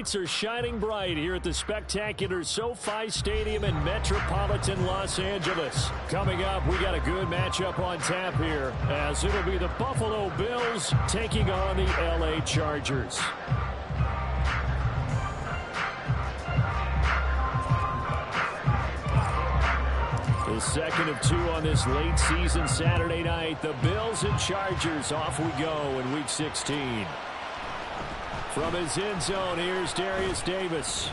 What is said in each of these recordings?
lights are shining bright here at the spectacular SoFi Stadium in metropolitan Los Angeles. Coming up, we got a good matchup on tap here, as it'll be the Buffalo Bills taking on the LA Chargers. The second of two on this late season Saturday night. The Bills and Chargers, off we go in Week 16. From his end zone, here's Darius Davis.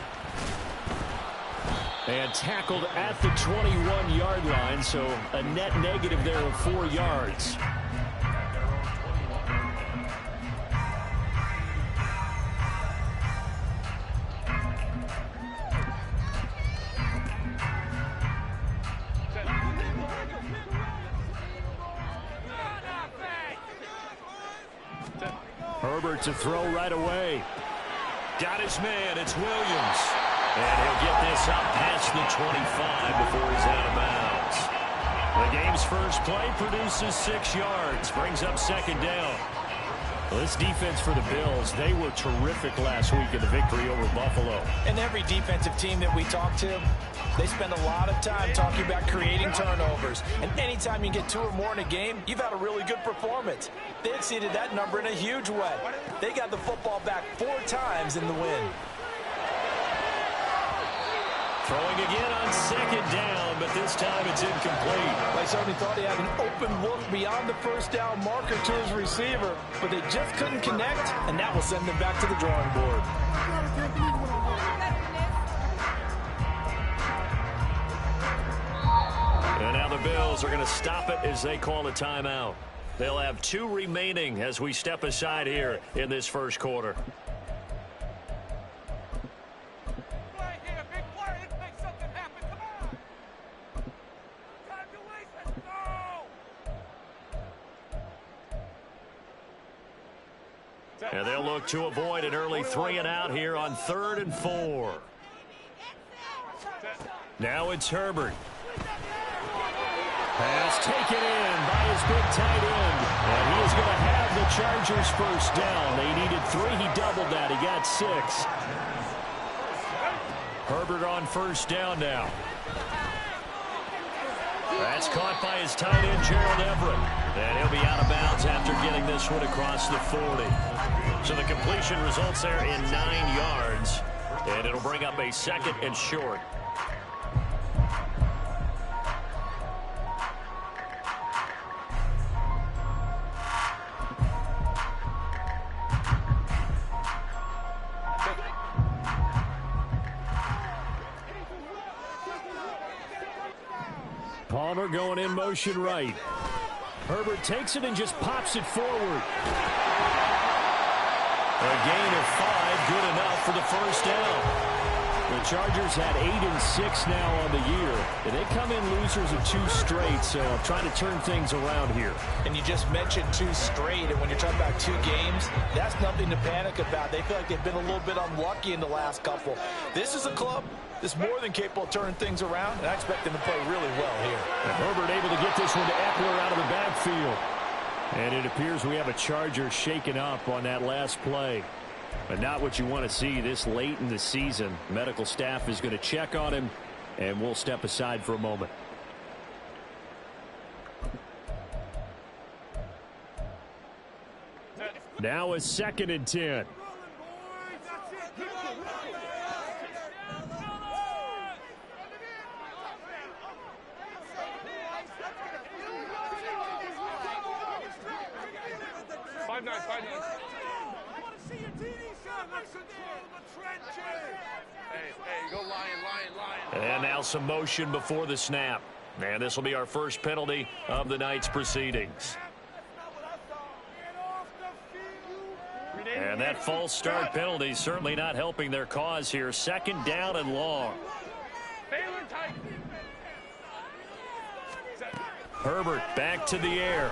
And tackled at the 21-yard line, so a net negative there of 4 yards. Herbert to throw right away. Got his man. It's Williams. And he'll get this up past the 25 before he's out of bounds. The game's first play produces 6 yards. Brings up second down. Well, this defense for the Bills, they were terrific last week in the victory over Buffalo. And every defensive team that we talk to, they spend a lot of time talking about creating turnovers. And anytime you get 2 or more in a game, you've had a really good performance. They exceeded that number in a huge way. They got the football back 4 times in the win. Throwing again on second down, but this time it's incomplete. They certainly thought he had an open look beyond the first down marker to his receiver, but they just couldn't connect, and that will send them back to the drawing board. And now the Bills are going to stop it as they call a timeout. They'll have 2 remaining as we step aside here in this first quarter. And they'll look to avoid an early 3 and out here on 3rd and 4. Now it's Herbert. Pass taken in by his big tight end. And he is going to have the Chargers first down. They needed 3. He doubled that. He got 6. Herbert on first down now. That's caught by his tight end, Gerald Everett. And he'll be out of bounds after getting this one across the 40. So the completion results there in 9 yards. And it'll bring up a 2nd and short. Palmer going in motion right. Herbert takes it and just pops it forward. A gain of 5, good enough for the first down. The Chargers had 8 and 6 now on the year. And they come in losers of 2 straight, so I'm trying to turn things around here. And you just mentioned 2 straight, and when you're talking about 2 games, that's nothing to panic about. They feel like they've been a little bit unlucky in the last couple. This is a club that's more than capable of turning things around, and I expect them to play really well here. And Herbert able to get this one to Eckler out of the backfield. And it appears we have a Charger shaken up on that last play. But not what you want to see this late in the season. Medical staff is going to check on him, and we'll step aside for a moment. Now a 2nd and 10. And now some motion before the snap. And this will be our first penalty of the night's proceedings. And that false start penalty certainly not helping their cause here. 2nd down and long. Herbert back to the air.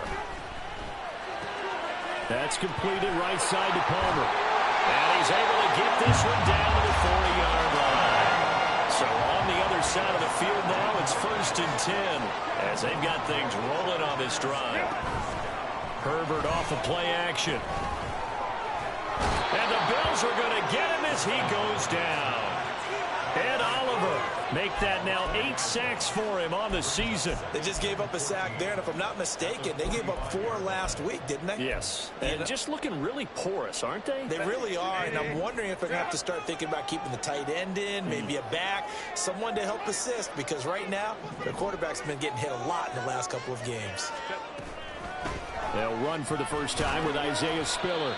That's completed right side to Palmer. And he's able to get this one down to the 40-yard line. So on the other side of the field now, it's 1st and 10 as they've got things rolling on this drive. Herbert off of play action. And the Bills are going to get in this as he goes down. Ed Oliver make that now 8 sacks for him on the season. They just gave up a sack there, and if I'm not mistaken, they gave up 4 last week, didn't they? Yes, and just looking really porous, aren't they? They really are, and I'm wondering if they're going to have to start thinking about keeping the tight end in, maybe a back, someone to help assist, because right now, their quarterback's been getting hit a lot in the last couple of games. They'll run for the first time with Isaiah Spiller.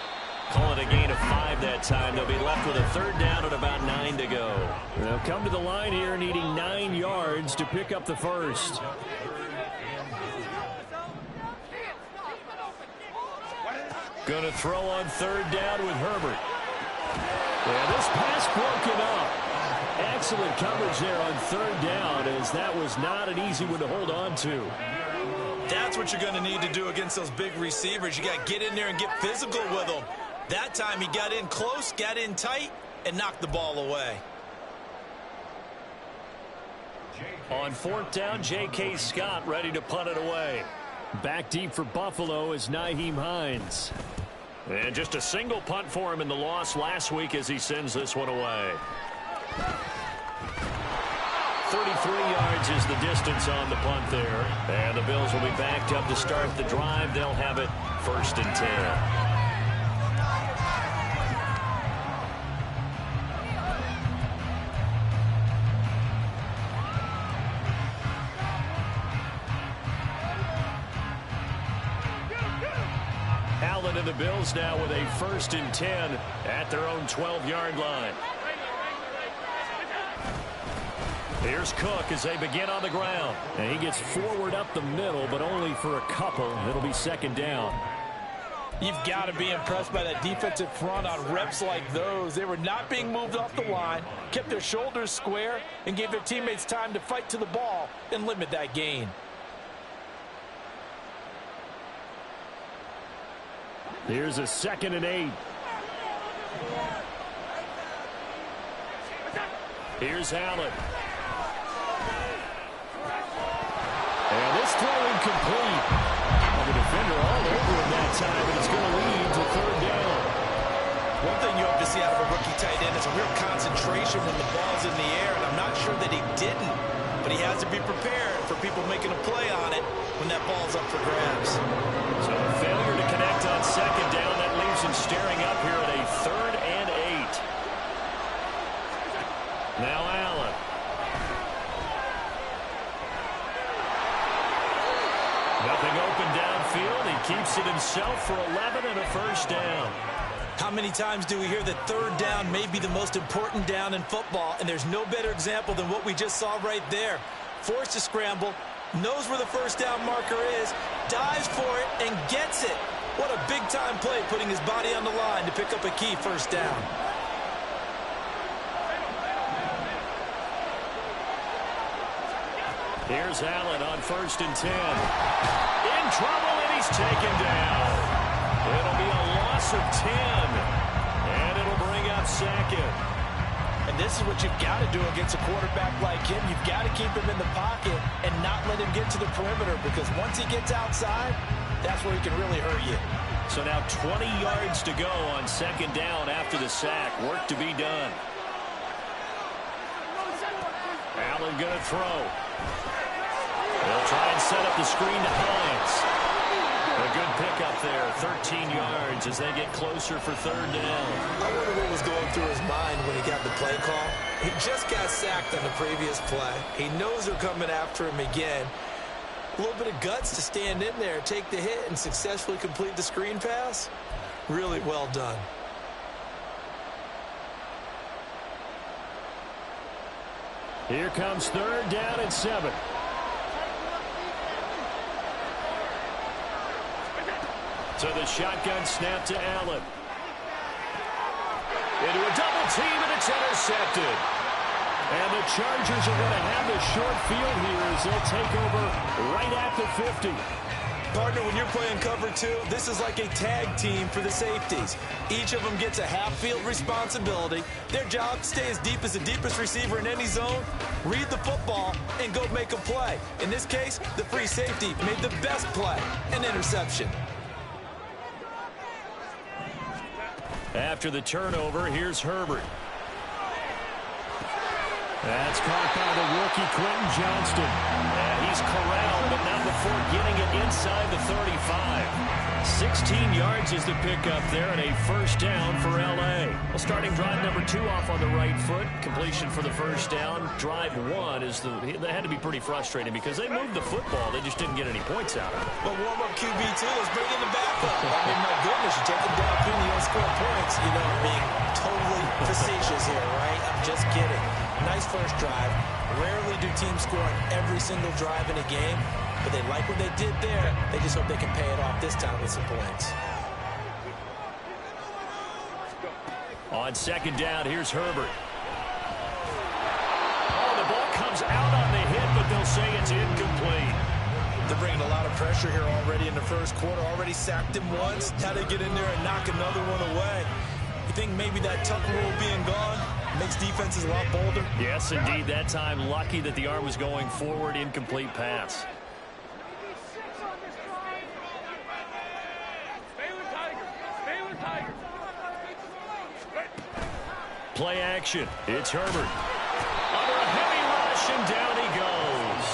Call it a gain of 5 that time. They'll be left with a 3rd down and about 9 to go. They'll come to the line here needing 9 yards to pick up the first. Going to throw on 3rd down with Herbert. Yeah, this pass broken up. Excellent coverage there on 3rd down, as that was not an easy one to hold on to. That's what you're going to need to do against those big receivers. You got to get in there and get physical with them. That time he got in close, got in tight, and knocked the ball away. On 4th down, J.K. Scott ready to punt it away. Back deep for Buffalo is Nyheim Hines. And just a single punt for him in the loss last week as he sends this one away. 33 yards is the distance on the punt there. And the Bills will be backed up to start the drive. They'll have it 1st and 10. Allen and the Bills now with a 1st and 10 at their own 12-yard line. Here's Cook as they begin on the ground. And he gets forward up the middle, but only for a couple. It'll be 2nd down. You've got to be impressed by that defensive front on reps like those. They were not being moved off the line, kept their shoulders square, and gave their teammates time to fight to the ball and limit that gain. Here's a 2nd and 8. Here's Allen. And this throw incomplete. The defender all over him that time, and it's going to lead to 3rd down. One thing you hope to see out of a rookie tight end is a real concentration when the ball's in the air, and I'm not sure that he didn't, but he has to be prepared for people making a play on it when that ball's up for grabs. So a failure to connect on 2nd down. That leaves him staring up here at a 3rd and 8. Now Allen. Nothing open downfield. He keeps it himself for 11 and a 1st down. How many times do we hear that 3rd down may be the most important down in football, and there's no better example than what we just saw right there. Forced to scramble, knows where the 1st down marker is, dives for it, and gets it. What a big-time play, putting his body on the line to pick up a key 1st down. Here's Allen on 1st and 10. In trouble, and he's taken down. It'll be a loss of 10, and it'll bring up 2nd. And this is what you've got to do against a quarterback like him. You've got to keep him in the pocket and not let him get to the perimeter, because once he gets outside, that's where he can really hurt you. So now 20 yards to go on 2nd down after the sack. Work to be done. Allen going to throw. They'll try and set up the screen to Hines. A good pickup there, 13 yards as they get closer for 3rd down. I wonder what was going through his mind when he got the play call. He just got sacked on the previous play. He knows they're coming after him again. A little bit of guts to stand in there, take the hit, and successfully complete the screen pass. Really well done. Here comes 3rd down and 7. So the shotgun snap to Allen. Into a double team, and it's intercepted. And the Chargers are going to have the short field here as they'll take over right at the 50. Partner, when you're playing cover 2, this is like a tag team for the safeties. Each of them gets a half-field responsibility. Their job, stay as deep as the deepest receiver in any zone, read the football, and go make a play. In this case, the free safety made the best play, an interception. After the turnover, here's Herbert. That's caught by the rookie Quentin Johnston. He's corralled, but not before getting it inside the 35. 16 yards is the pickup there, and a first down for L.A. Well, starting drive number 2 off on the right foot. Completion for the first down. Drive 1 is that had to be pretty frustrating because they moved the football. They just didn't get any points out of it. But warm-up QB2, let's bring in the backup. I mean, my goodness, you take it down, you don't score points. You know, I'm being totally facetious here, right? I'm just kidding. Nice first drive. Rarely do teams score on every single drive in a game, but they like what they did there. They just hope they can pay it off this time with some points. On second down, here's Herbert. Oh, the ball comes out on the hit, but they'll say it's incomplete. They're bringing a lot of pressure here already in the first quarter. Already sacked him once. Now they get in there and knock another one away. You think maybe that tuck rule being gone makes defenses a lot bolder? Yes, indeed. That time, lucky that the arm was going forward. Incomplete pass. Play action. It's Herbert. Under a heavy rush, and down he goes.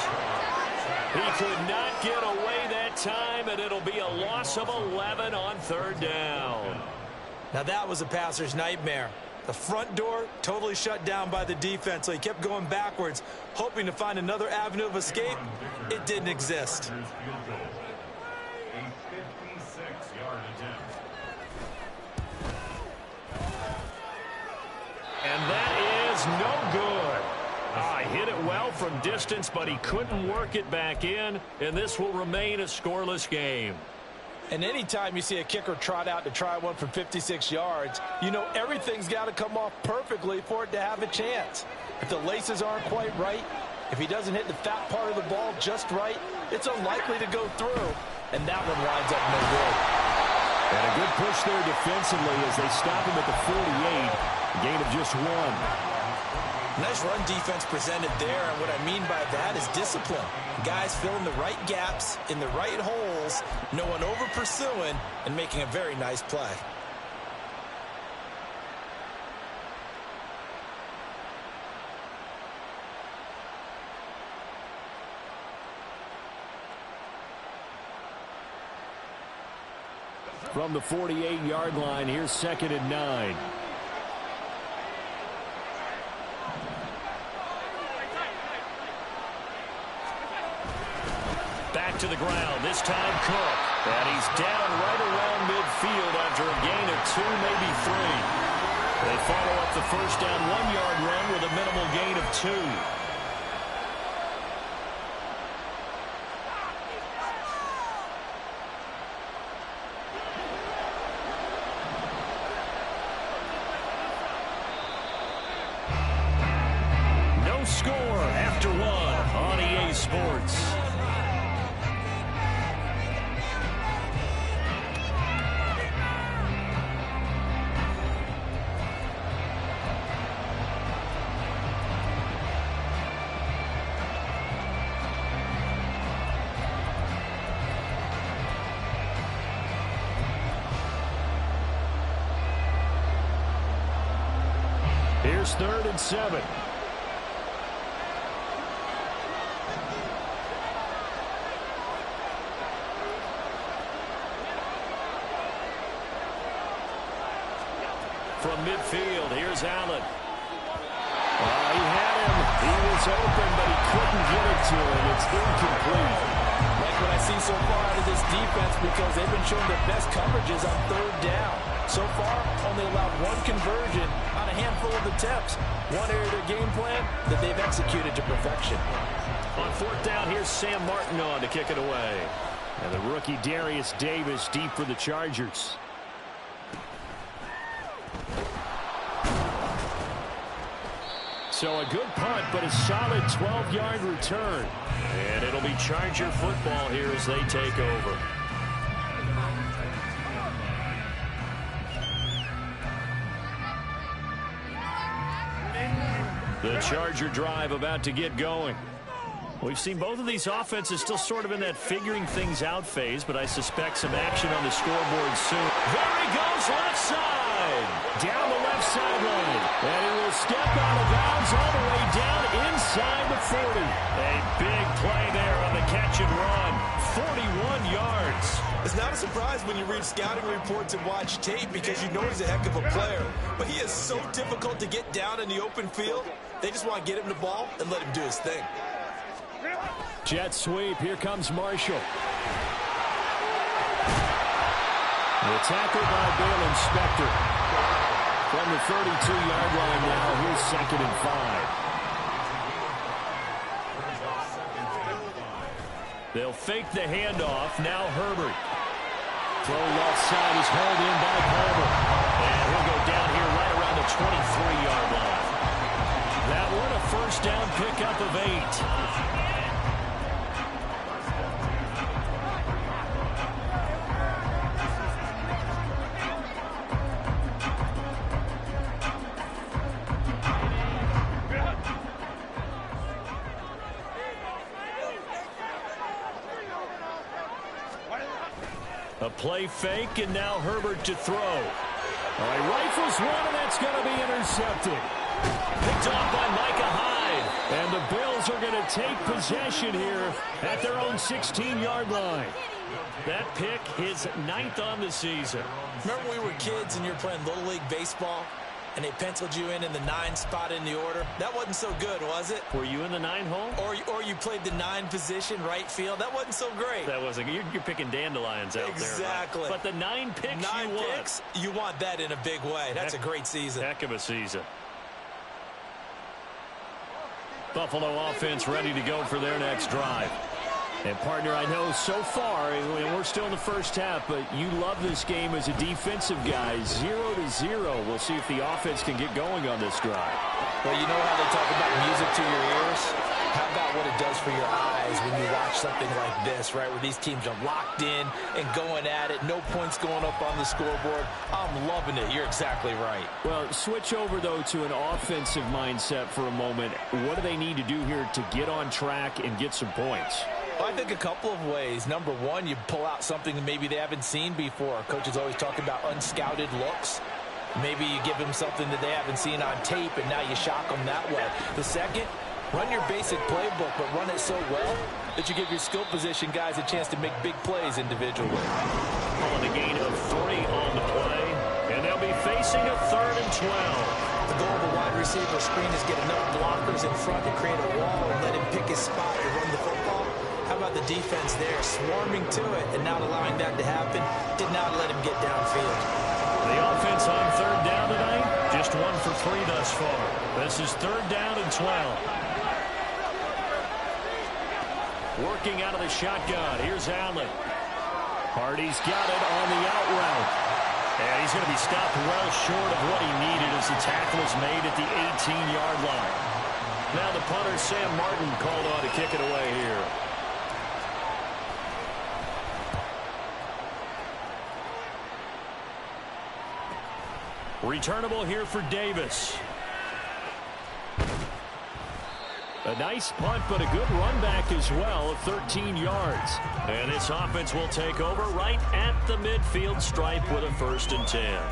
He could not get away that time, and it'll be a loss of 11 on third down. Now that was a passer's nightmare. The front door totally shut down by the defense, so he kept going backwards, hoping to find another avenue of escape. It didn't exist. And that is no good. He hit it well from distance, but he couldn't work it back in, and this will remain a scoreless game. And anytime you see a kicker trot out to try one from 56 yards, you know everything's got to come off perfectly for it to have a chance. If the laces aren't quite right, if he doesn't hit the fat part of the ball just right, it's unlikely to go through, and that one winds up no good. And a good push there defensively as they stop him at the 48. A gain of just 1. Nice run defense presented there, and what I mean by that is discipline. Guys filling the right gaps in the right holes, no one over pursuing, and making a very nice play. From the 48-yard line, here's 2nd and 9. Back to the ground, this time Cook. And he's down right around midfield after a gain of 2, maybe 3. They follow up the first down 1-yard run with a minimal gain of 2. No score after 1 on EA Sports. Here's 3rd and 7. From midfield, here's Allen. He had him. He was open, but he couldn't get it to him. It's incomplete. Like what I see so far out of this defense, because they've been showing their best coverages on 3rd down. So far, only allowed 1 conversion on a handful of attempts. One area of their game plan that they've executed to perfection. On 4th down, here's Sam Martin on to kick it away. And the rookie Darius Davis deep for the Chargers. So a good punt, but a solid 12-yard return. And it'll be Charger football here as they take over. The Charger drive about to get going. We've seen both of these offenses still sort of in that figuring things out phase, but I suspect some action on the scoreboard soon. There he goes, left side. Down the left left sideline. And he will step out of bounds all the way down inside the 40. A big play there on the catch and run. 41 yards. It's not a surprise when you read scouting reports and watch tape because you know he's a heck of a player. But he is so difficult to get down in the open field. They just want to get him the ball and let him do his thing. Jet sweep. Here comes Marshall. The tackle by Balen Spector. From the 32-yard line now, here's 2nd and 5. They'll fake the handoff. Now Herbert. Throw left side is held in by Palmer. And he'll go down here right around the 23-yard line. That one a first down pickup of 8. A play fake, and now Herbert to throw. All right, rifles one, and that's going to be intercepted. Picked off by Micah Hyde. And the Bills are going to take possession here at their own 16-yard line. That pick, his 9th on the season. Remember when we were kids and you were playing Little League Baseball? And they penciled you in the 9 spot in the order. That wasn't so good, was it? Were you in the 9 hole? Or you played the 9 position, right field. That wasn't so great. That wasn't. You're picking dandelions out there. Exactly. Right? But the 9 picks 9 picks, you want that in a big way. That's a great season. Heck of a season. Buffalo offense ready to go for their next drive. And, partner, I know so far, and we're still in the first half, but you love this game as a defensive guy. 0-0. We'll see if the offense can get going on this drive. Well, you know how they talk about music to your ears? How about what it does for your eyes when you watch something like this, right, where these teams are locked in and going at it, no points going up on the scoreboard? I'm loving it. You're exactly right. Well, switch over, though, to an offensive mindset for a moment. What do they need to do here to get on track and get some points? Well, I think a couple of ways. Number one, you pull out something that maybe they haven't seen before. Coach is always talking about unscouted looks. Maybe you give them something that they haven't seen on tape, and now you shock them that way. The second, run your basic playbook, but run it so well that you give your skill position guys a chance to make big plays individually. Calling a gain of 3 on the play, and they'll be facing a 3rd and 12. The goal of a wide receiver screen is get enough blockers in front to create a wall and let him pick his spot to run the football. How about the defense there, swarming to it and not allowing that to happen? Did not let him get downfield. The offense on 3rd down tonight, just 1 for 3 thus far. This is 3rd down and 12. Working out of the shotgun. Here's Allen. Hardy's got it on the out route. And he's going to be stopped well short of what he needed as the tackle is made at the 18-yard line. Now the punter, Sam Martin, called on to kick it away here. Returnable here for Davis. A nice punt, but a good run back as well of 13 yards. And this offense will take over right at the midfield stripe with a 1st and 10.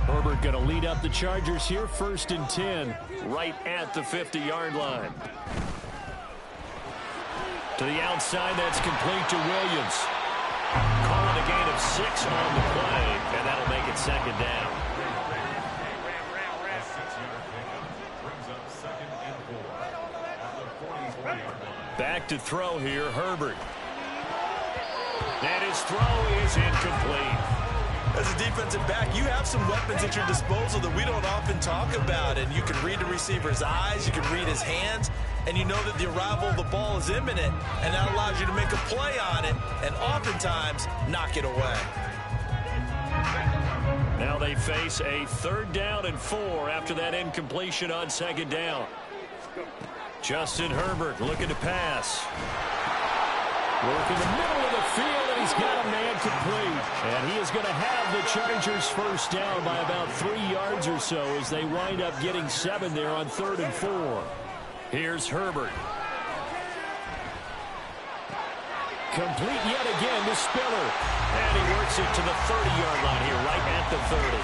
Herbert going to lead up the Chargers here, 1st and 10, right at the 50-yard line. To the outside, that's complete to Williams. Calling a gain of 6 on the play, and that'll make it 2nd down. Back to throw here, Herbert. And his throw is incomplete. As a defensive back, you have some weapons at your disposal that we don't often talk about. And you can read the receiver's eyes, you can read his hands, and you know that the arrival of the ball is imminent. And that allows you to make a play on it and oftentimes knock it away. Now they face a 3rd down and 4 after that incompletion on 2nd down. Justin Herbert looking to pass. Work in the middle of the field, and he's got a man complete. And he is going to have the Chargers 1st down by about 3 yards or so as they wind up getting 7 there on 3rd and 4. Here's Herbert. Complete yet again to Spiller. And he works it to the 30-yard line here, right at the 30.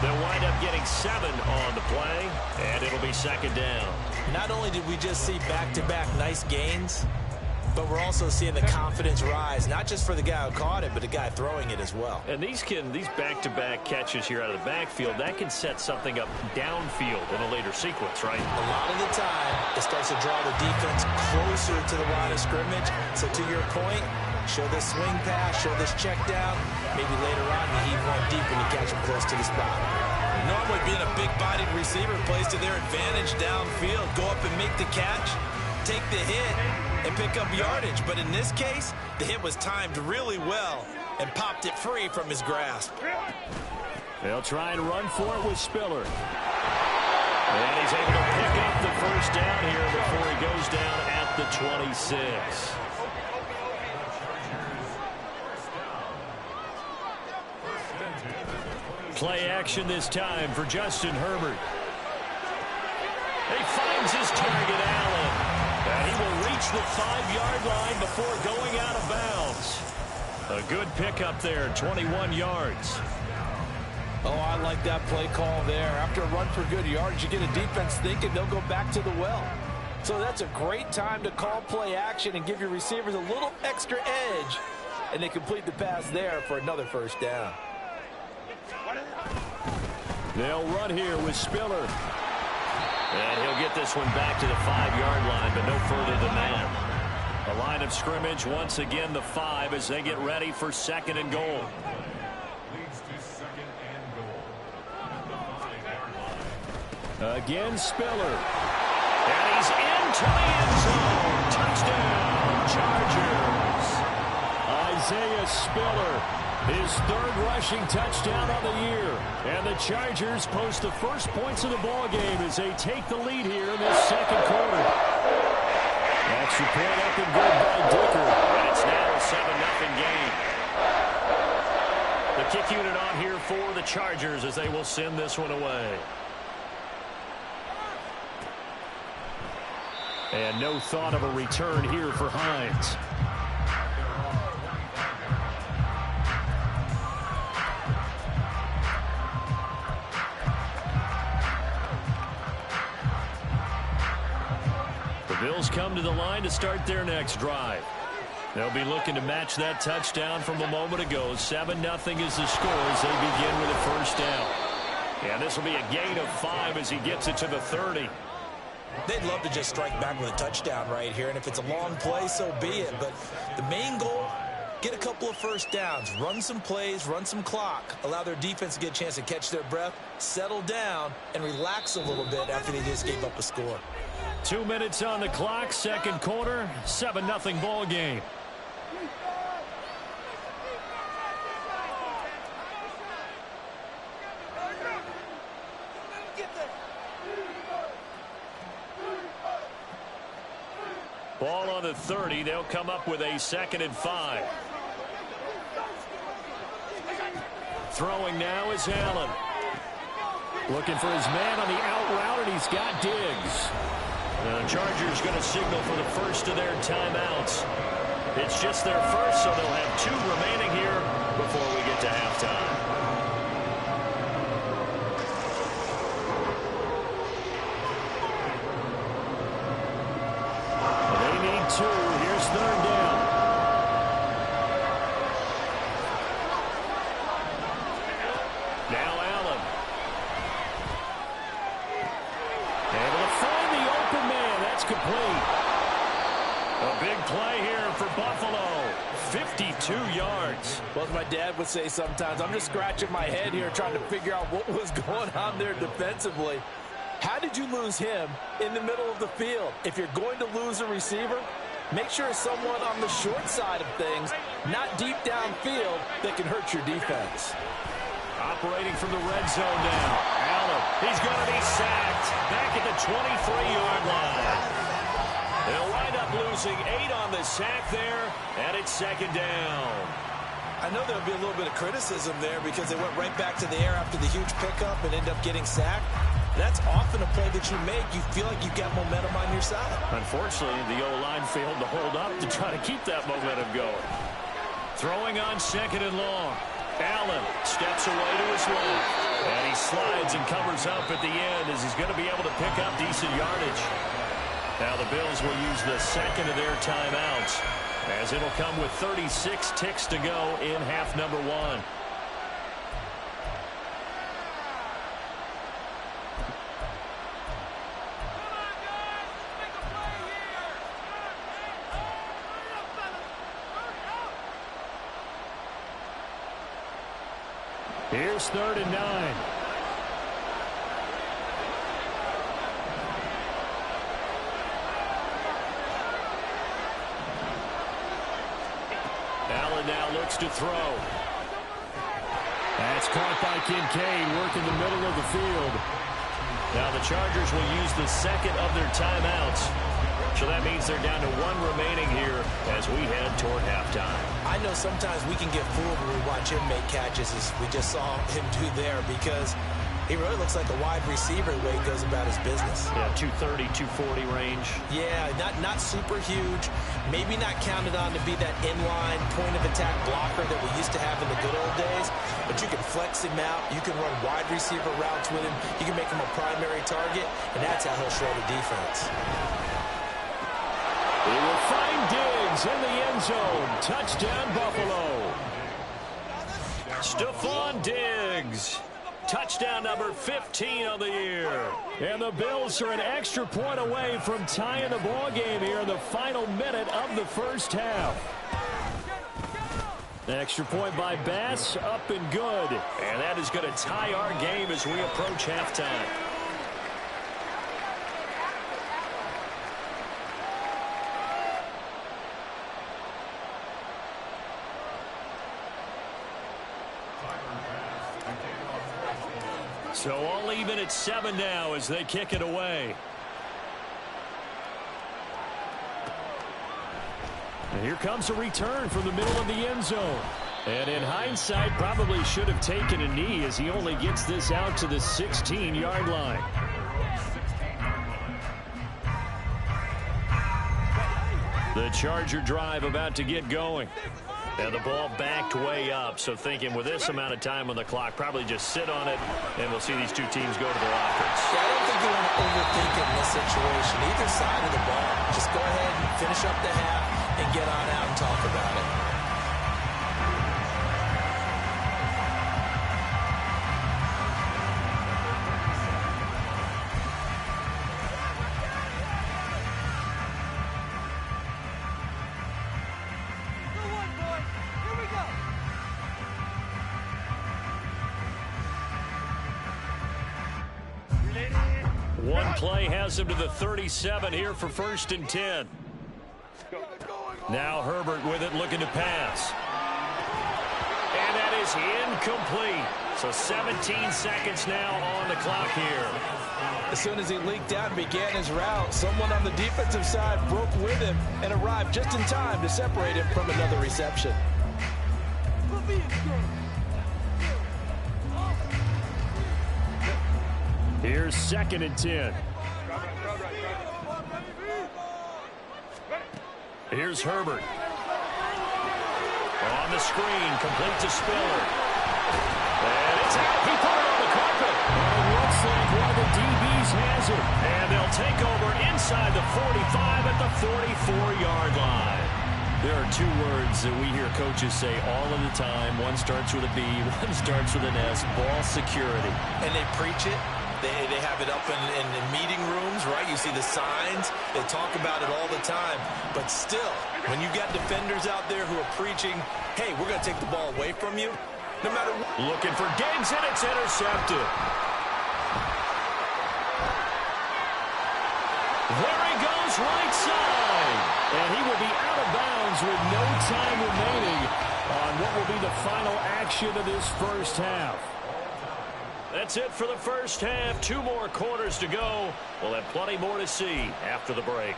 They'll wind up getting 7 on the play, and it'll be second down. Not only did we just see back-to-back nice gains, but we're also seeing the confidence rise, not just for the guy who caught it, but the guy throwing it as well. And these back-to-back catches here out of the backfield, that can set something up downfield in a later sequence, right? A lot of the time, it starts to draw the defense closer to the line of scrimmage. So to your point, show this swing pass, show this check down. Maybe later on, you heave one deep when you catch him close to the spot. Normally, being a big-bodied receiver plays to their advantage downfield. Go up and make the catch, take the hit, and pick up yardage. But in this case, the hit was timed really well and popped it free from his grasp. They'll try and run for it with Spiller. And he's able to pick up the first down here before he goes down at the 26. Play action this time for Justin Herbert. He finds his target, Allen. And he will reach the 5-yard line before going out of bounds. A good pickup there, 21 yards. Oh, I like that play call there. After a run for good yards, you get a defense thinking they'll go back to the well. So that's a great time to call play action and give your receivers a little extra edge. And they complete the pass there for another first down. They'll run here with Spiller. And he'll get this one back to the 5-yard line, but no further than that. The line of scrimmage, once again, the 5 as they get ready for second and goal. Again, Spiller. And he's into the end zone. Touchdown, Chargers. Isaiah Spiller, his 3rd rushing touchdown on the year. And the Chargers post the first points of the ballgame as they take the lead here in this second quarter. Extra point up and good by Dicker. And it's now a 7-0 game. The kick unit on here for the Chargers as they will send this one away. And no thought of a return here for Hines. The Bills come to the line to start their next drive. They'll be looking to match that touchdown from a moment ago. 7-0 is the score as they begin with a first down. And this will be a gain of 5 as he gets it to the 30. They'd love to just strike back with a touchdown right here, and if it's a long play, so be it. But the main goal, get a couple of first downs, run some plays, run some clock, allow their defense to get a chance to catch their breath, settle down, and relax a little bit after they just gave up a score. 2 minutes on the clock, second quarter, 7-0 ball game. Ball on the 30. They'll come up with a 2nd and 5. Throwing now is Allen. Looking for his man on the out route, and he's got Diggs. The Chargers going to signal for the first of their timeouts. It's just their first, so they'll have 2 remaining here before we get to halftime. Here's 3rd down. Now Allen. Able to find the open man. That's complete. A big play here for Buffalo. 52 yards. Well, as my dad would say sometimes, I'm just scratching my head here trying to figure out what was going on there defensively. How did you lose him in the middle of the field? If you're going to lose a receiver, make sure it's someone on the short side of things, not deep downfield, that can hurt your defense. Operating from the red zone now. Allen, he's going to be sacked back at the 23-yard line. They'll wind up losing 8 on the sack there, and it's 2nd down. I know there'll be a little bit of criticism there because they went right back to the air after the huge pickup and ended up getting sacked. That's often a play that you make. You feel like you've got momentum on your side. Unfortunately, the O-line failed to hold up to try to keep that momentum going. Throwing on second and long. Allen steps away to his left. And he slides and covers up at the end as he's going to be able to pick up decent yardage. Now the Bills will use the second of their timeouts, as it'll come with 36 ticks to go in half number one. Here's 3rd and 9. Allen now looks to throw. That's caught by Kincaid, working the middle of the field. Now the Chargers will use the second of their timeouts. So that means they're down to 1 remaining here as we head toward halftime. I know sometimes we can get fooled when we watch him make catches, as we just saw him do there, because he really looks like a wide receiver the way he goes about his business. Yeah, 230, 240 range. Yeah, not super huge. Maybe not counted on to be that inline point-of-attack blocker that we used to have in the good old days. But you can flex him out. You can run wide receiver routes with him. You can make him a primary target, and that's how he'll show the defense. He will find Diggs in the end zone. Touchdown, Buffalo. Stephon Diggs. Touchdown number 15 of the year. And the Bills are an extra point away from tying the ball game here in the final minute of the first half. Extra point by Bass, up and good. And that is going to tie our game as we approach halftime. So all even at 7 now as they kick it away. And here comes a return from the middle of the end zone. And in hindsight, probably should have taken a knee as he only gets this out to the 16-yard line. The Charger drive about to get going. And the ball backed way up, so thinking with this amount of time on the clock, probably just sit on it, and we'll see these two teams go to their offense. Yeah, I don't think you want to overthink it in this situation. Either side of the ball, just go ahead and finish up the half and get on out and talk about it. One play has him to the 37 here for 1st and 10. Now Herbert with it, looking to pass. And that is incomplete. So 17 seconds now on the clock here. As soon as he leaked out and began his route, someone on the defensive side broke with him and arrived just in time to separate him from another reception. Here's 2nd and 10. Here's Herbert. On the screen, complete to Spiller. And it's out. He put it on the carpet. And it looks like one of the DBs has it. And they'll take over inside the 45 at the 44-yard line. There are 2 words that we hear coaches say all of the time. One starts with a B, one starts with an S. Ball security. And they preach it. They have it up in meeting rooms, right? You see the signs. They talk about it all the time. But still, when you got defenders out there who are preaching, hey, we're going to take the ball away from you, no matter what. Looking for Diggs, and it's intercepted. There he goes, right side. And he will be out of bounds with no time remaining on what will be the final action of this first half. That's it for the first half. 2 more quarters to go. We'll have plenty more to see after the break.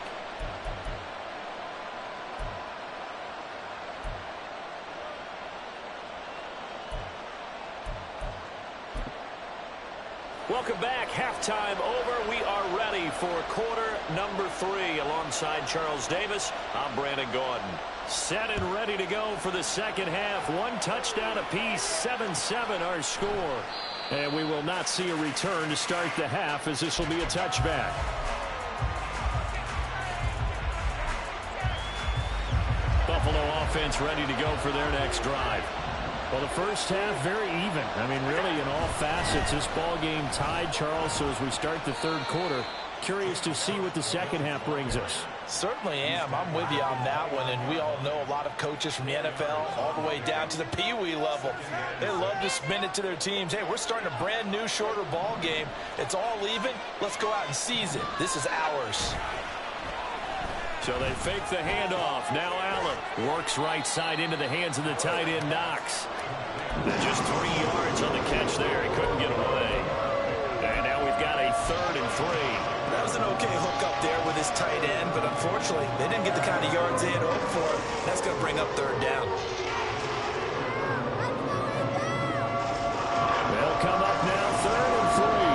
Welcome back. Halftime over. We are ready for quarter number 3. Alongside Charles Davis, I'm Brandon Gaudin. Set and ready to go for the second half. 1 touchdown apiece, 7-7 our score. And we will not see a return to start the half, as this will be a touchback. Buffalo offense ready to go for their next drive. Well, the first half, very even. I mean, really, in all facets, this ball game tied, Charles. So as we start the third quarter, curious to see what the second half brings us. Certainly am. I'm with you on that one. And we all know a lot of coaches from the NFL all the way down to the Pee-wee level. They love to spin it to their teams. Hey, we're starting a brand new, shorter ball game. It's all even. Let's go out and seize it. This is ours. So they fake the handoff. Now Allen works right side into the hands of the tight end, Knox. Just 3 yards on the catch there. He couldn't get away. And now we've got a 3rd and 3. That was an okay hook up there with his tight end, but unfortunately, they didn't get the kind of yards they had hoped for. That's going to bring up 3rd down. They'll come up now, 3rd and 3.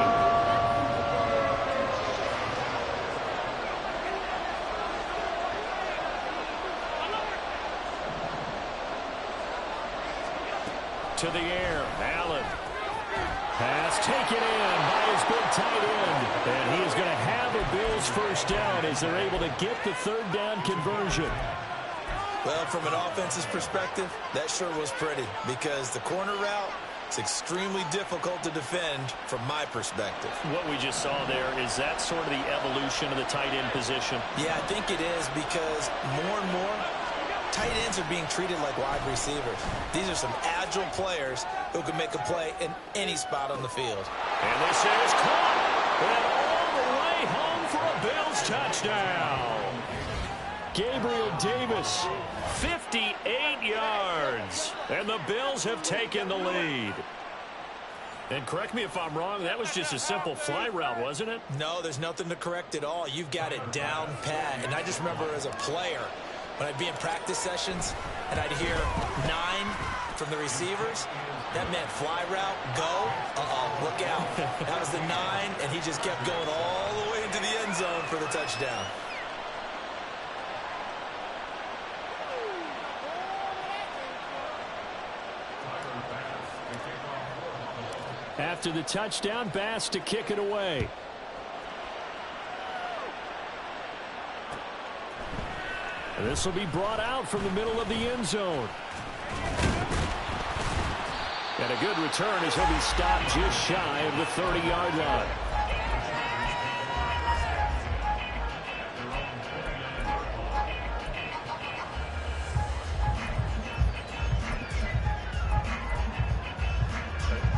To the air, Allen. Pass taken in by his big tight end. And he is going to have a Bills first down as they're able to get the 3rd down conversion. Well, from an offense's perspective, that sure was pretty, because the corner route is extremely difficult to defend from my perspective. What we just saw there, is that sort of the evolution of the tight end position? Yeah, I think it is, because more and more, tight ends are being treated like wide receivers. These are some agile players who can make a play in any spot on the field. And this is caught. And all the way home for a Bills touchdown. Gabriel Davis, 58 yards. And the Bills have taken the lead. And correct me if I'm wrong, that was just a simple fly route, wasn't it? No, there's nothing to correct at all. You've got it down pat. And I just remember as a player, when I'd be in practice sessions and I'd hear 9 from the receivers, that meant fly route, go, look out. That was the 9, and he just kept going all the way into the end zone for the touchdown. After the touchdown, Bass to kick it away. And this will be brought out from the middle of the end zone. And a good return as he'll be stopped just shy of the 30-yard line.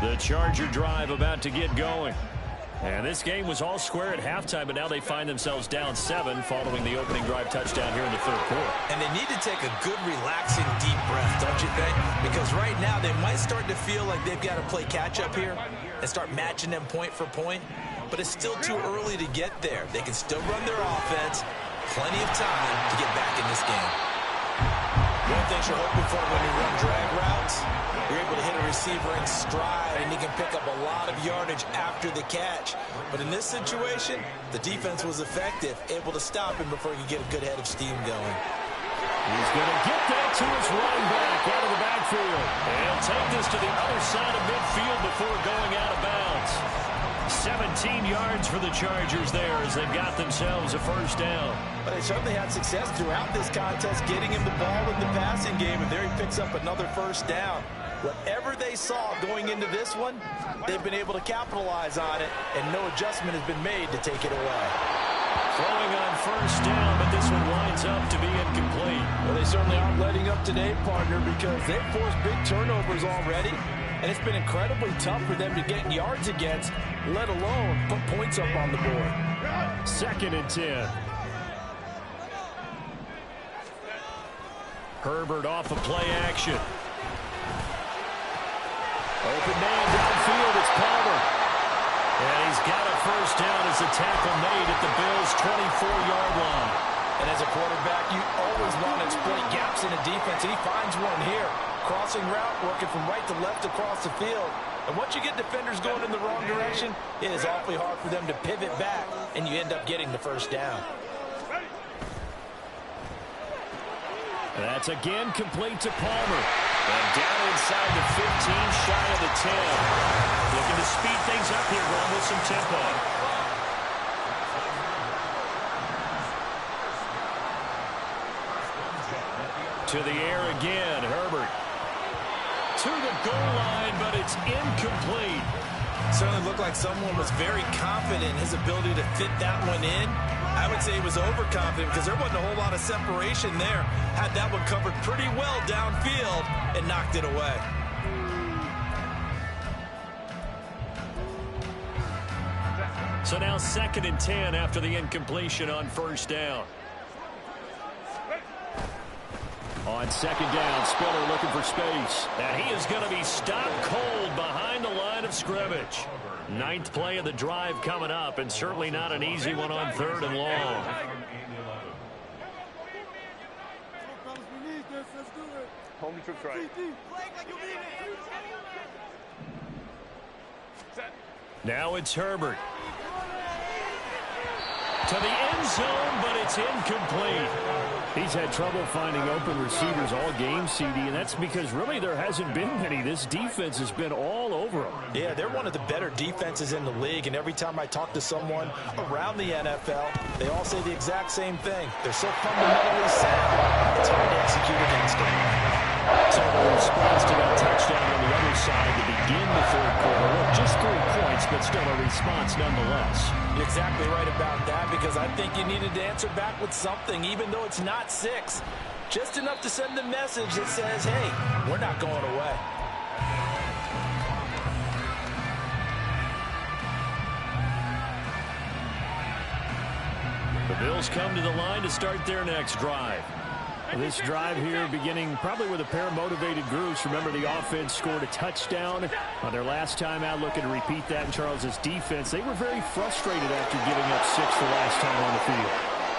The Charger drive about to get going. And this game was all square at halftime, but now they find themselves down 7 following the opening drive touchdown here in the third quarter. And they need to take a good, relaxing, deep breath, don't you think? Because right now they might start to feel like they've got to play catch-up here and start matching them point for point. But it's still too early to get there. They can still run their offense. Plenty of time to get back in this game. One of the things you're hoping for when you run drag routes, you're able to hit a receiver in stride, and he can pick up a lot of yardage after the catch. But in this situation, the defense was effective, able to stop him before he could get a good head of steam going. He's going to get that to his running back out of the backfield. And he'll take this to the other side of midfield before going out of bounds. 17 yards for the Chargers there as they've got themselves a first down. But they certainly had success throughout this contest getting him the ball in the passing game, and there he picks up another first down. Whatever they saw going into this one, they've been able to capitalize on it, and no adjustment has been made to take it away. Throwing on first down, but this one winds up to be incomplete. Well, they certainly aren't letting up today, partner, because they've forced big turnovers already, and it's been incredibly tough for them to get yards against, let alone put points up on the board. 2nd and 10. Herbert off of play action. Open man downfield, it's Palmer. And he's got a first down as the tackle made at the Bills' 24-yard line. And as a quarterback, you always want to exploit gaps in a defense, and he finds one here. Crossing route, working from right to left across the field. And once you get defenders going in the wrong direction, it is awfully hard for them to pivot back, and you end up getting the first down. That's again complete to Palmer. And down inside the 15, shy of the 10. Looking to speed things up here, going with some tempo. To the air again, Herbert. To the goal line, but it's incomplete. Certainly looked like someone was very confident in his ability to fit that one in. I would say he was overconfident because there wasn't a whole lot of separation there. Had that one covered pretty well downfield and knocked it away. So now 2nd and 10 after the incompletion on first down. On 2nd down, Spiller looking for space. And he is going to be stopped cold behind the line of scrimmage. 9th play of the drive coming up, and certainly not an easy one on 3rd and long. Home trip's right. Now it's Herbert. To the end zone, but it's incomplete. He's had trouble finding open receivers all game, CD, and that's because really there hasn't been many. This defense has been all over them. Yeah, they're one of the better defenses in the league, and every time I talk to someone around the NFL, they all say the exact same thing. They're so fundamentally sound, it's hard to execute against them. So the response to that touchdown on the other side to begin the 3rd quarter. Look, just 3 points, but still a response nonetheless. You're exactly right about that, because I think you needed to answer back with something, even though it's not 6. Just enough to send a message that says, hey, we're not going away. The Bills come to the line to start their next drive. This drive here beginning probably with a pair of motivated groups. Remember, the offense scored a touchdown on their last time out, looking to repeat that in Charles's defense. They were very frustrated after giving up 6 the last time on the field.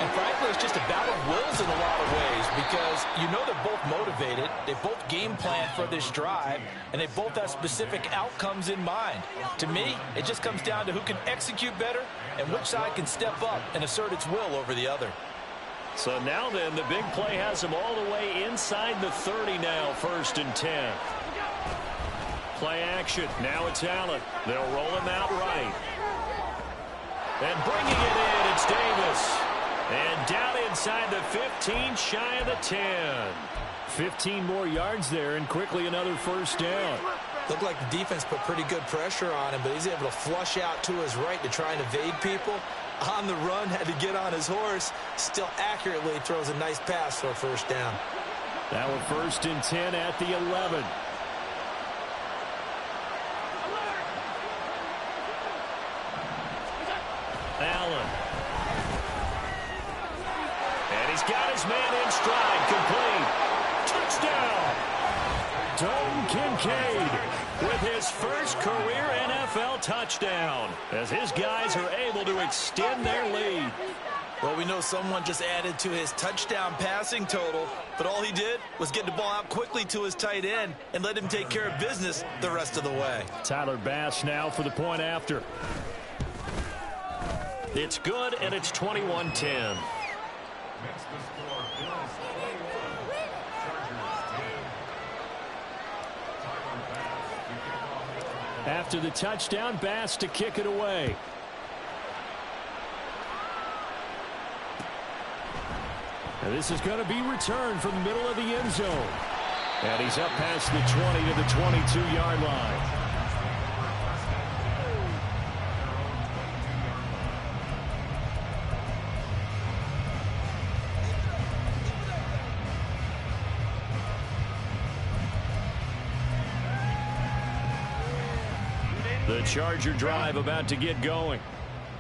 And frankly, it's just a battle of wills in a lot of ways, because you know they're both motivated, they both game plan for this drive, and they both have specific outcomes in mind. To me, it just comes down to who can execute better and which side can step up and assert its will over the other. So now then, the big play has them all the way inside the 30 now, 1st and 10. Play action. Now it's Allen. They'll roll him out right. And bringing it in, it's Davis. And down inside the 15, shy of the 10. 15 more yards there, and quickly another 1st down. Looked like the defense put pretty good pressure on him, but he's able to flush out to his right to try and evade people. On the run, had to get on his horse. Still accurately throws a nice pass for a 1st down. Now a 1st and 10 at the 11. Allen. And he's got his man in stride, complete. Touchdown! Dalton Kincaid with his first career NFL touchdown, as his guys are able to extend their lead. Well, we know someone just added to his touchdown passing total, but all he did was get the ball out quickly to his tight end and let him take care of business the rest of the way. Tyler Bass now for the point after. It's good, and it's 21-10. After the touchdown, Bass to kick it away. And this is going to be returned from the middle of the end zone. And he's up past the 20 to the 22-yard line. The Charger drive about to get going.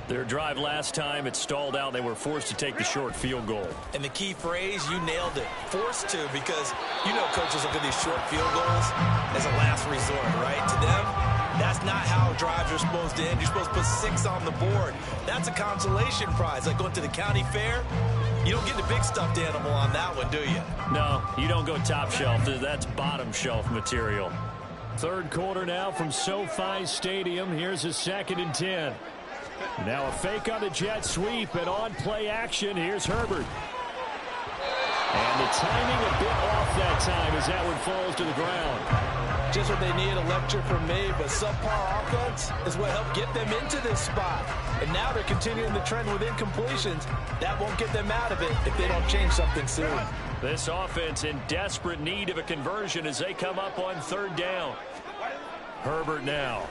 Their drive last time, it stalled out. They were forced to take the short field goal. And the key phrase, you nailed it. Forced to, because you know coaches look at these short field goals as a last resort, right? To them, that's not how drives are supposed to end. You're supposed to put 6 on the board. That's a consolation prize, like going to the county fair. You don't get the big stuffed animal on that one, do you? No, you don't go top shelf. That's bottom shelf material. Third quarter now from SoFi Stadium. Here's a 2nd and 10. Now a fake on the jet sweep and on play action. Here's Herbert. And the timing a bit off that time as that one falls to the ground. Just what they need, a lecture from me, but subpar offense is what helped get them into this spot. And now they're continuing the trend with incompletions. That won't get them out of it if they don't change something soon. This offense in desperate need of a conversion as they come up on 3rd down. Herbert now.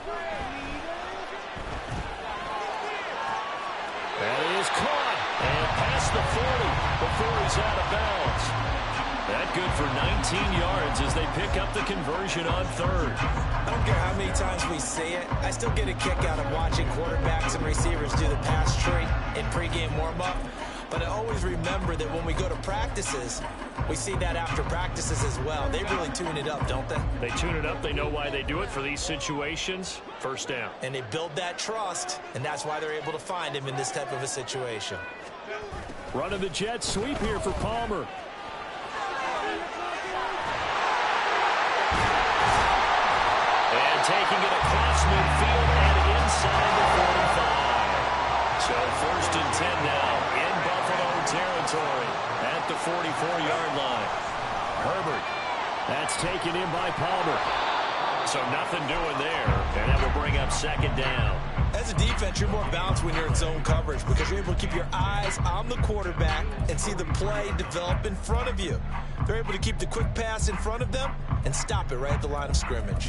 That is caught and past the 40 before he's out of bounds. That good for 19 yards as they pick up the conversion on 3rd. I don't care how many times we say it, I still get a kick out of watching quarterbacks and receivers do the pass tree in pregame warm-up. But I always remember that when we go to practices, we see that after practices as well. They really tune it up, don't they? They tune it up. They know why they do it for these situations. 1st down. And they build that trust, and that's why they're able to find him in this type of a situation. Running the jet sweep here for Palmer. And taking it across midfield and inside the 45. So 1st and 10 now in Buffalo territory at the 44-yard line. Herbert. That's taken in by Palmer. So nothing doing there. And that will bring up 2nd down. As a defense, you're more balanced when you're in zone coverage because you're able to keep your eyes on the quarterback and see the play develop in front of you. They're able to keep the quick pass in front of them and stop it right at the line of scrimmage.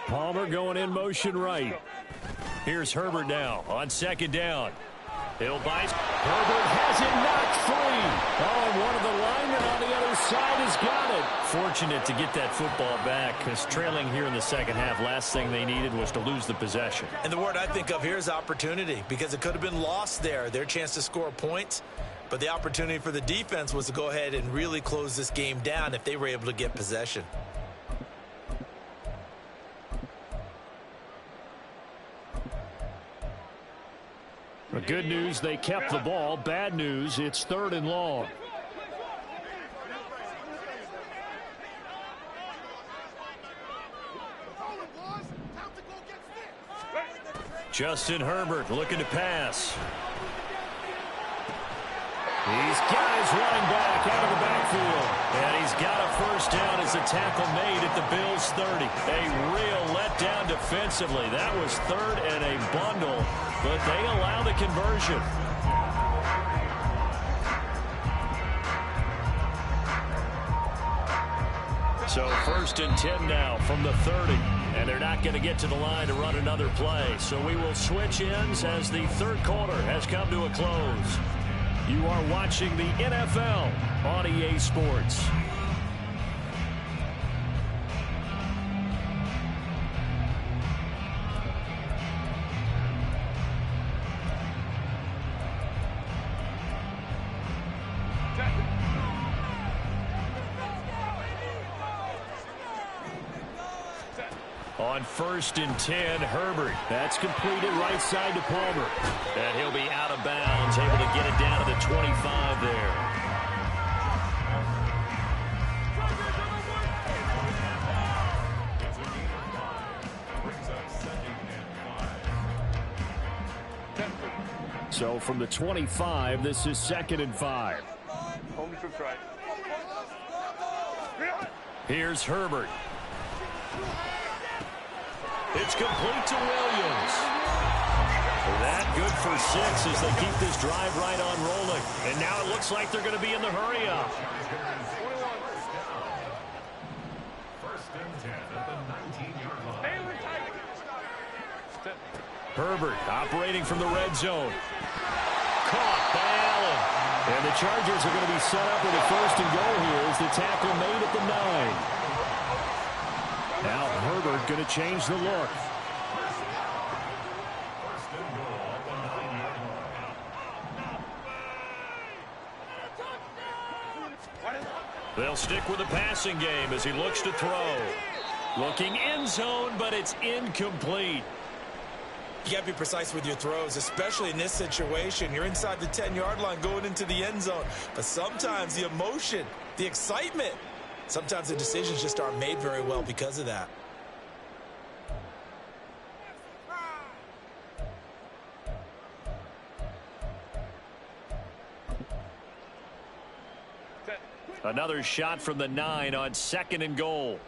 Palmer going in motion right. Here's Herbert now on 2nd down. He'll buy. Herbert has it knocked free. Oh, and one of the linemen on the other side has got it. Fortunate to get that football back because trailing here in the 2nd half, last thing they needed was to lose the possession. And the word I think of here is opportunity because it could have been lost there. Their chance to score points. But the opportunity for the defense was to go ahead and really close this game down if they were able to get possession. The good news, they kept the ball. Bad news, it's 3rd and long. Justin Herbert looking to pass. He's got his running back out of the backfield. And he's got a 1st down as a tackle made at the Bills' 30. A real letdown defensively. That was 3rd and a bundle, but they allow the conversion. So 1st and 10 now from the 30. And they're not going to get to the line to run another play. So we will switch ends as the 3rd quarter has come to a close. You are watching the NFL on EA Sports. On 1st and 10, Herbert. That's completed right side to Palmer. And he'll be out of bounds, able to get it down to the 25 there. So from the 25, this is 2nd and 5. Home trip right. Here's Herbert. It's complete to Williams. That good for 6 as they keep this drive right on rolling. And now it looks like they're going to be in the hurry-up. Herbert operating from the red zone. Caught by Allen. And the Chargers are going to be set up with a 1st and goal here as the tackle made at the 9. Now Herbert going to change the look. They'll stick with the passing game as he looks to throw. Looking end zone, but it's incomplete. You got to be precise with your throws, especially in this situation. You're inside the 10-yard line going into the end zone. But sometimes the emotion, the excitement, sometimes the decisions just aren't made very well because of that. Another shot from the 9 on 2nd and goal.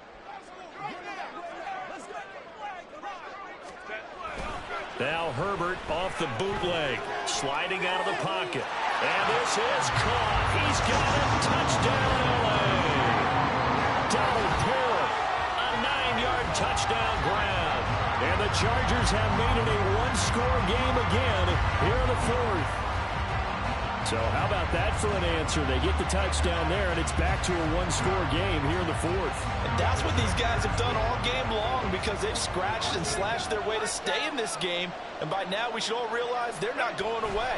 Now Herbert off the bootleg, sliding out of the pocket. And this is caught. He's got it. Touchdown, LA. Donald Parrott, a 9-yard touchdown grab. And the Chargers have made it a one-score game again here in the 4th. So how about that for an answer? They get the touchdown there, and it's back to a one-score game here in the 4th. And that's what these guys have done all game long because they've scratched and slashed their way to stay in this game. And by now, we should all realize they're not going away.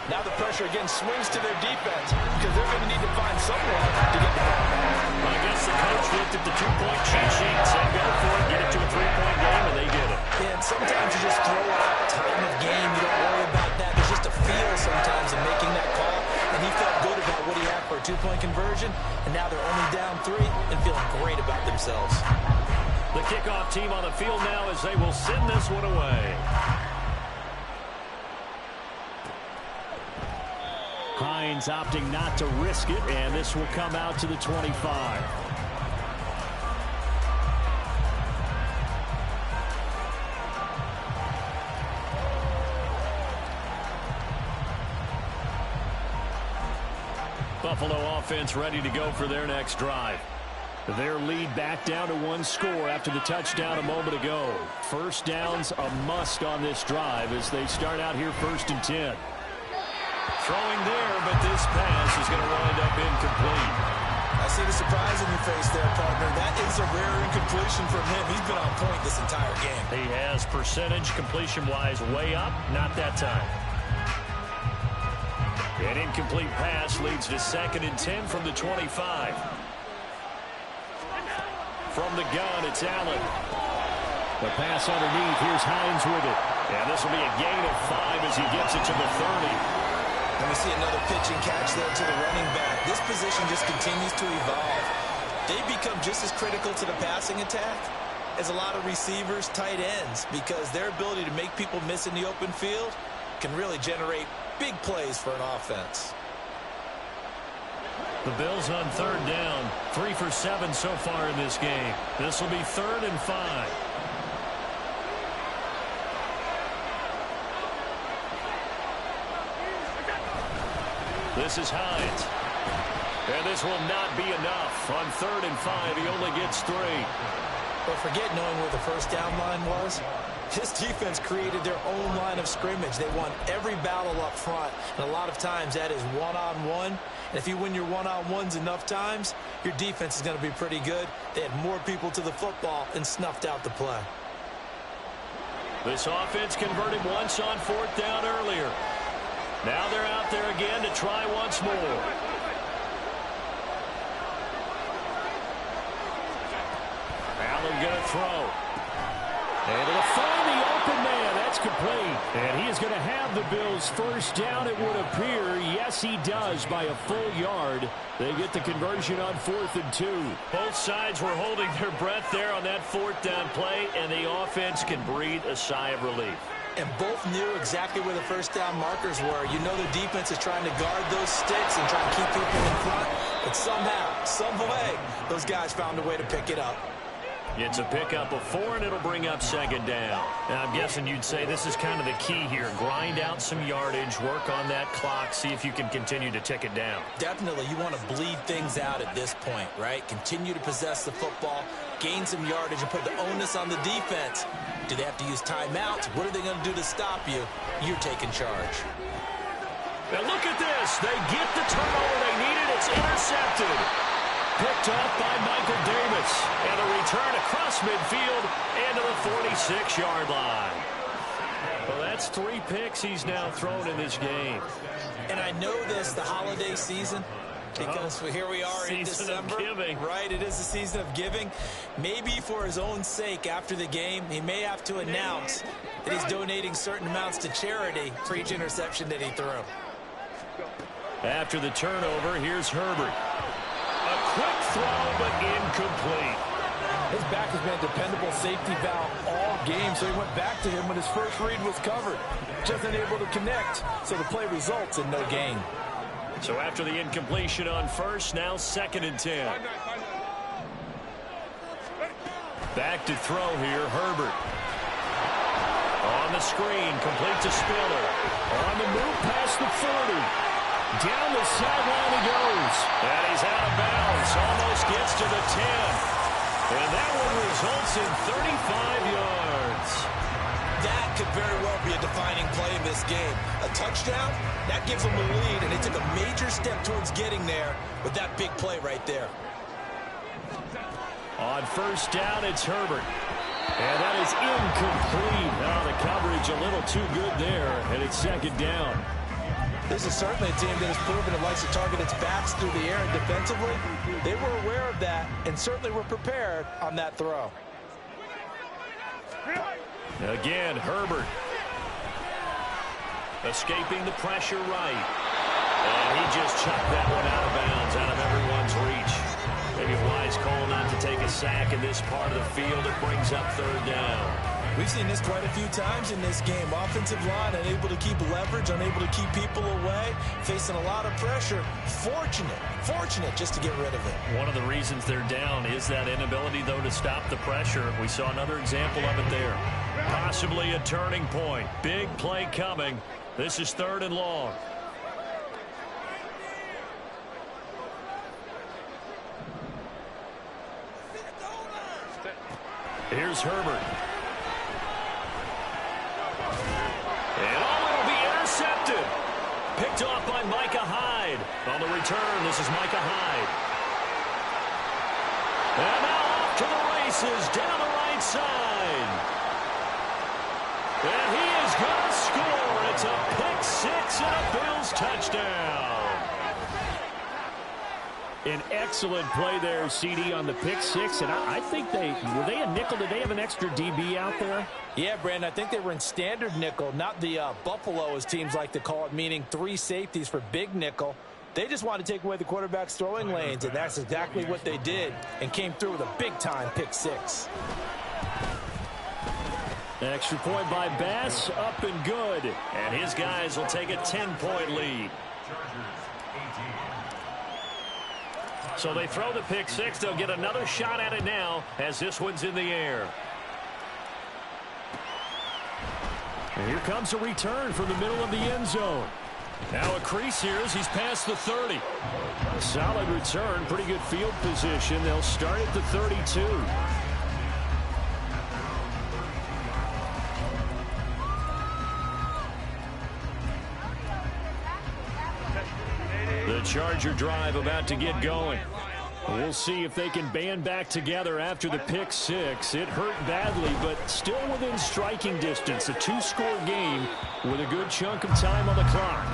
Now the pressure again swings to their defense because they're going to need to find someone to get the ball back. I guess the coach looked at the 2-point cheat sheet and said, go for it, get it to a 3-point game, and they did it. And sometimes you just throw out time of game. You don't worry about that. There's just a feel sometimes in making that call. And he felt good about what he had for a 2-point conversion. And now they're only down 3 and feeling great about themselves. The kickoff team on the field now as they will send this one away. Hines opting not to risk it, and this will come out to the 25. Buffalo offense ready to go for their next drive. Their lead back down to 1 score after the touchdown a moment ago. First down's a must on this drive as they start out here 1st and 10. Throwing there, but this pass is going to wind up incomplete. I see the surprise in your face there, partner. That is a rare incompletion from him. He's been on point this entire game. He has percentage completion-wise way up, not that time. An incomplete pass leads to 2nd and 10 from the 25. From the gun, it's Allen. The pass underneath. Here's Hines with it. And this will be a gain of 5 as he gets it to the 30. And we see another pitch and catch there to the running back. This position just continues to evolve. They become just as critical to the passing attack as a lot of receivers, tight ends, because their ability to make people miss in the open field can really generate big plays for an offense. The Bills on 3rd down, 3 for 7 so far in this game. This will be 3rd and 5. This is Hines. And this will not be enough. On 3rd and 5, he only gets 3. But forget knowing where the first down line was. This defense created their own line of scrimmage. They won every battle up front. And a lot of times that is one-on-one. And if you win your one-on-ones enough times, your defense is going to be pretty good. They had more people to the football and snuffed out the play. This offense converted once on 4th down earlier. Now they're out there again to try once more. Allen going to throw. And it'll find the open man. That's complete. And he is going to have the Bills first down, it would appear. Yes, he does by a full yard. They get the conversion on 4th and 2. Both sides were holding their breath there on that 4th down play, and the offense can breathe a sigh of relief. And both knew exactly where the first down markers were. You know the defense is trying to guard those sticks and try to keep people in front. But somehow, some way, those guys found a way to pick it up. It's a pickup of 4, and it'll bring up 2nd down. And I'm guessing you'd say this is kind of the key here. Grind out some yardage, work on that clock, see if you can continue to tick it down. Definitely, you want to bleed things out at this point, right? Continue to possess the football, gain some yardage, and put the onus on the defense. Do they have to use timeouts? What are they going to do to stop you? You're taking charge. Now look at this. They get the turnover they needed. It's intercepted. Picked up by Michael Davis. And a return across midfield and to the 46-yard line. Well, that's 3 picks he's now thrown in this game. And I know this, the holiday season, Because here we are in December, right? It is the season of giving. Maybe for his own sake after the game, he may have to announce that he's donating certain amounts to charity for each interception that he threw. After the turnover, here's Herbert. A quick throw, but incomplete. His back has been a dependable safety valve all game, so he went back to him when his first read was covered. Just unable to connect, so the play results in no gain. So after the incompletion on first, now 2nd and 10. Back to throw here, Herbert. On the screen, complete to Spiller. On the move past the 30. Down the sideline he goes. And he's out of bounds. Almost gets to the 10. And that one results in 35 yards. That could very well be a defining play in this game. A touchdown, that gives them a lead, and they took a major step towards getting there with that big play right there. On first down, it's Herbert. And that is incomplete. Now the coverage a little too good there, and it's 2nd down. This is certainly a team that has proven it likes to target its backs through the air and defensively. They were aware of that and certainly were prepared on that throw. Again, Herbert. Escaping the pressure right. And he just chucked that one out of bounds, out of everyone's reach. Maybe a wise call not to take a sack in this part of the field. It brings up 3rd down. We've seen this quite a few times in this game. Offensive line unable to keep leverage, unable to keep people away, facing a lot of pressure. Fortunate just to get rid of it. One of the reasons they're down is that inability, though, to stop the pressure. We saw another example of it there. Possibly a turning point. Big play coming. This is 3rd and long. Here's Herbert. And it'll be intercepted. Picked off by Micah Hyde. On the return, this is Micah Hyde. And now off to the races, down the right side. And he is going to score. It's a pick six and a Bills touchdown. An excellent play there, CD, on the pick six. And I think were they a nickel? Did they have an extra DB out there? Yeah, Brandon, I think they were in standard nickel, not the Buffalo, as teams like to call it, meaning 3 safeties for big nickel. They just wanted to take away the quarterback's throwing lanes, and that's exactly what they did, and came through with a big-time pick six. Extra point by Bass, up and good. And his guys will take a 10-point lead. So they throw the pick six. They'll get another shot at it now as this one's in the air. And here comes a return from the middle of the end zone. Now a crease here as he's past the 30. A solid return, pretty good field position. They'll start at the 32. The Charger drive about to get going. We'll see if they can band back together after the pick six. It hurt badly, but still within striking distance. A 2-score game with a good chunk of time on the clock.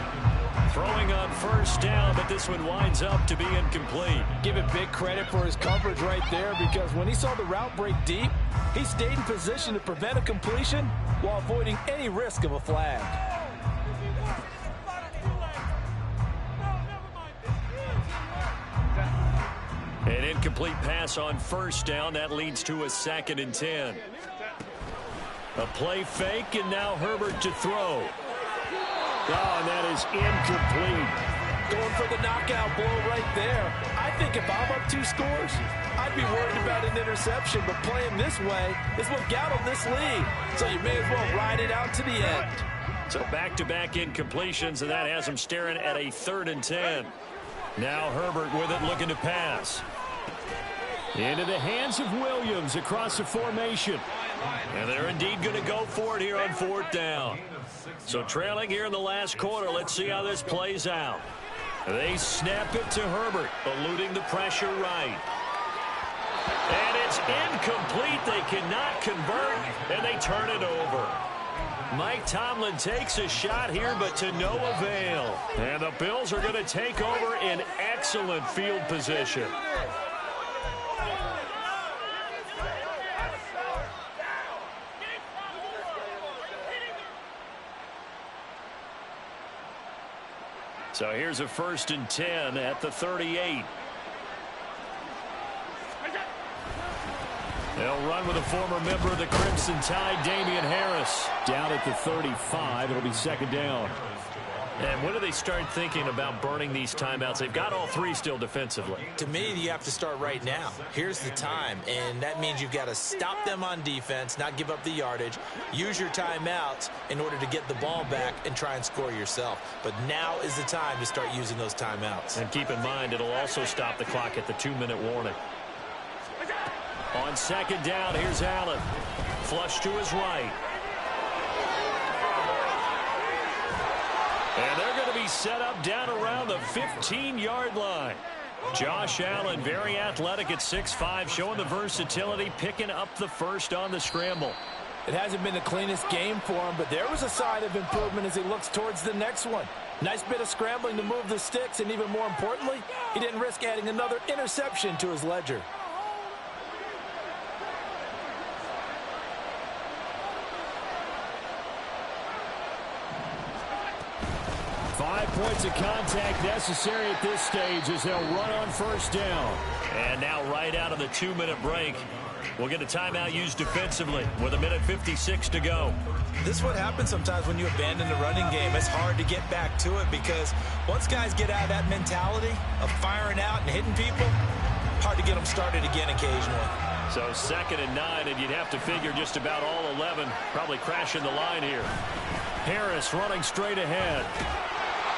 Throwing on first down, but this one winds up to be incomplete. Give it big credit for his coverage right there, because when he saw the route break deep, he stayed in position to prevent a completion while avoiding any risk of a flag. An incomplete pass on first down. That leads to a 2nd and 10. A play fake, and now Herbert to throw. Oh, and that is incomplete. Going for the knockout blow right there. I think if I'm up 2 scores, I'd be worried about an interception, but playing this way is what got him this lead. So you may as well ride it out to the end. So back-to-back incompletions, and that has him staring at a 3rd and 10. Now Herbert with it, looking to pass. Into the hands of Williams across the formation. And they're indeed going to go for it here on 4th down. So trailing here in the last quarter, let's see how this plays out. They snap it to Herbert, eluding the pressure right. And it's incomplete. They cannot convert, and they turn it over. Mike Tomlin takes a shot here, but to no avail. And the Bills are going to take over in excellent field position. So here's a 1st and 10 at the 38. They'll run with a former member of the Crimson Tide, Damian Harris. Down at the 35, it'll be 2nd down. And when do they start thinking about burning these timeouts? They've got all 3 still defensively. To me, you have to start right now. Here's the time, and that means you've got to stop them on defense, not give up the yardage, use your timeouts in order to get the ball back and try and score yourself. But now is the time to start using those timeouts. And keep in mind, it'll also stop the clock at the 2-minute warning. On 2nd down, here's Allen. Flush to his right. And they're going to be set up down around the 15-yard line. Josh Allen, very athletic at 6'5", showing the versatility, picking up the first on the scramble. It hasn't been the cleanest game for him, but there was a sign of improvement as he looks towards the next one. Nice bit of scrambling to move the sticks, and even more importantly, he didn't risk adding another interception to his ledger. 5 points of contact necessary at this stage as they'll run on 1st down. And now right out of the 2-minute break, we'll get a timeout used defensively with 1:56 to go. This is what happens sometimes when you abandon the running game. It's hard to get back to it because once guys get out of that mentality of firing out and hitting people, hard to get them started again occasionally. So 2nd and 9, and you'd have to figure just about all 11 probably crashing the line here. Harris running straight ahead.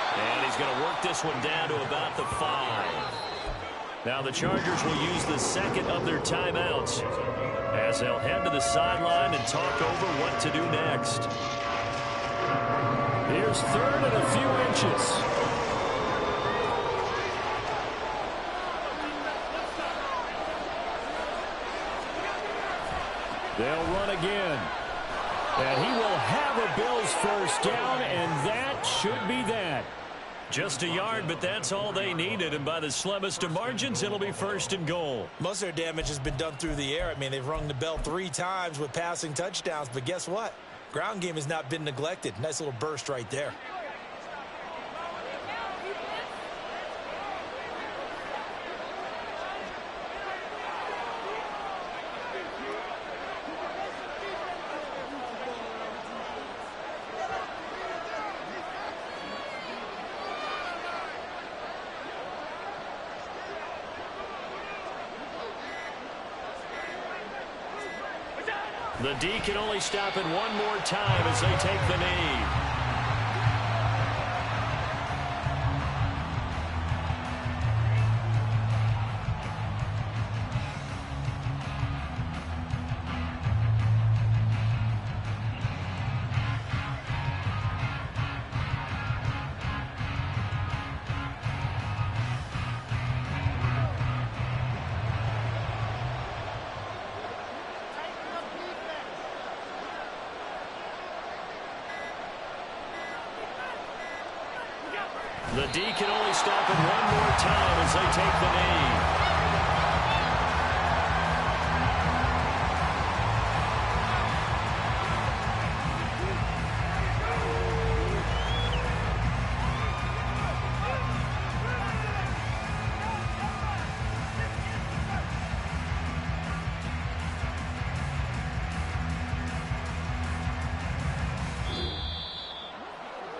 And he's going to work this one down to about the 5. Now the Chargers will use the 2nd of their timeouts as they'll head to the sideline and talk over what to do next. Here's 3rd and a few inches. They'll run again. And he will have a Bills 1st down, and that should be that. Just a yard, but that's all they needed, and by the slimmest of margins, it'll be 1st and goal. Most of their damage has been done through the air. I mean, they've rung the bell 3 times with passing touchdowns, but guess what? Ground game has not been neglected. Nice little burst right there. The D can only stop it one more time as they take the knee. The D can only stop it one more time as they take the knee.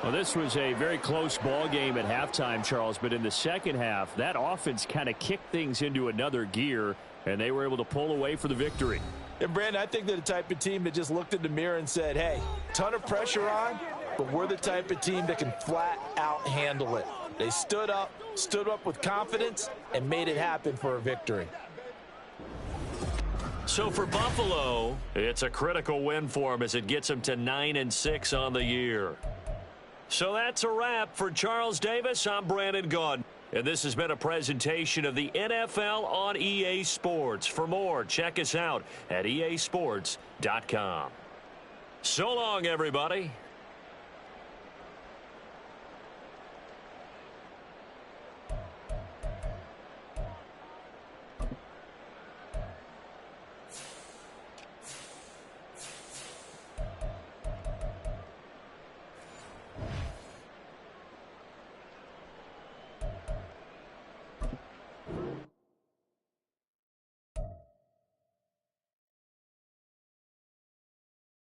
Well, this was a very close ball game at halftime, Charles, but in the second half, that offense kind of kicked things into another gear, and they were able to pull away for the victory. And, Brandon, I think they're the type of team that just looked in the mirror and said, hey, ton of pressure on, but we're the type of team that can flat out handle it. They stood up with confidence, and made it happen for a victory. So for Buffalo, it's a critical win for them as it gets them to 9-6 on the year. So that's a wrap for Charles Davis. I'm Brandon Gaudin, and this has been a presentation of the NFL on EA Sports. For more, check us out at easports.com. So long, everybody.